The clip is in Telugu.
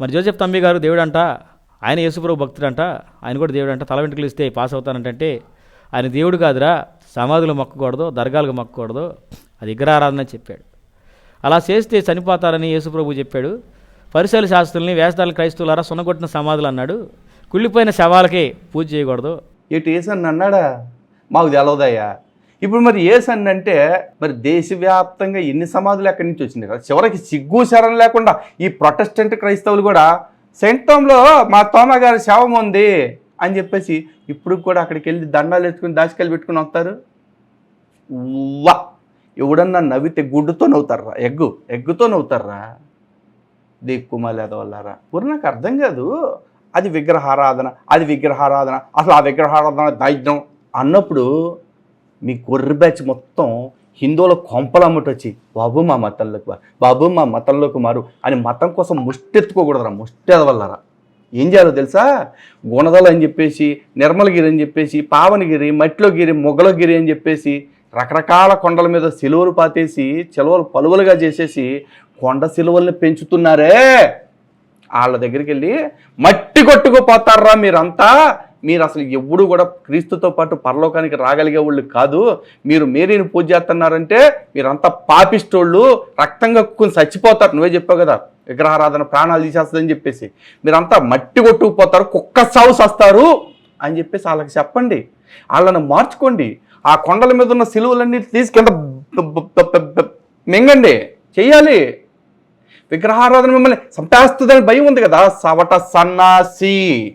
మరి జోసెఫ్ తంబి గారు దేవుడంట, ఆయన యేసుప్రభు భక్తుడంట, ఆయన కూడా దేవుడంట, తల వెంట్రుకలు ఇస్తే పాస్ అవుతానంటే ఆయన దేవుడు కాదురా, సమాధులు మొక్కకూడదు, దర్గాలకు మొక్కకూడదు, అది విగ్రహారాధన అని చెప్పాడు. అలా చేస్తే చనిపోతారని యేసుప్రభు చెప్పాడు. పరిసర శాస్త్రుల్ని వేషధాల క్రైస్తవులారా సున్నగొట్టిన సమాధులు అన్నాడు. కుళ్ళిపోయిన శవాలకి పూజ చేయకూడదు. ఇటు ఏసన్ అన్నాడా? మాకు తెలవదయ్యా. ఇప్పుడు మరి ఏసన్ అంటే మరి దేశవ్యాప్తంగా ఎన్ని సమాధులు ఎక్కడి నుంచి వచ్చినాయి కదా. చివరికి సిగ్గు శరం లేకుండా ఈ ప్రొటెస్టెంట్ క్రైస్తవులు కూడా సెయింట్ టోమ్లో మా తోమ గారి శవం ఉంది అని చెప్పేసి ఇప్పుడు కూడా అక్కడికి వెళ్ళి దండాలు ఎత్తుకుని దాచికాయలు పెట్టుకుని వస్తారు. వా, ఎవడన్నా నవ్వితే గుడ్డుతో నవ్వుతారా? ఎగ్గుతో నవ్వుతారా? దిక్కుమాలేదవల్లారా. ఊరు నాకు అర్థం కాదు. అది విగ్రహారాధన, అసలు ఆ విగ్రహారాధన దైద్యం అన్నప్పుడు మీ గొర్రె బ్యాచ్ మొత్తం హిందువుల కొంపలమ్మటి వచ్చి బాబు మా మతంలోకి మారు అని మతం కోసం ముష్టెత్తుకోకూడదురా, ముష్టెదవల్లరా. ఏం చేయాలో తెలుసా? గుణదలు అని చెప్పేసి, నిర్మలగిరి అని చెప్పేసి, పావనగిరి, మట్టిలోగిరి, మొగలగిరి అని చెప్పేసి రకరకాల కొండల మీద సిలువలు పాతేసి చిలువలు పలువలుగా చేసేసి కొండ సిలువల్ని పెంచుతున్నారే. వాళ్ళ దగ్గరికి వెళ్ళి మట్టి కొట్టుకుపోతారా మీరంతా. మీరు అసలు ఎప్పుడు కూడా క్రీస్తుతో పాటు పరలోకానికి రాగలిగే వాళ్ళు కాదు. మీరు మేరీని పూజ చేస్తున్నారంటే మీరంతా పాపిస్టోళ్ళు, రక్తం కక్కుని చచ్చిపోతారు. నువ్వే చెప్పావు కదా, విగ్రహారాధన ప్రాణాలు తీసేస్తుందని చెప్పేసి. మీరంతా మట్టి కొట్టుకుపోతారు, కుక్క సాగు వస్తారు అని చెప్పేసి వాళ్ళకి చెప్పండి. వాళ్ళని మార్చుకోండి. ఆ కొండల మీద ఉన్న సిలువలన్నీ తీసి కింద మింగండి. చెయ్యాలి. విగ్రహారాధన మిమ్మల్ని సంపేస్తుందని భయం ఉంది కదా, సవట సన్నాసి.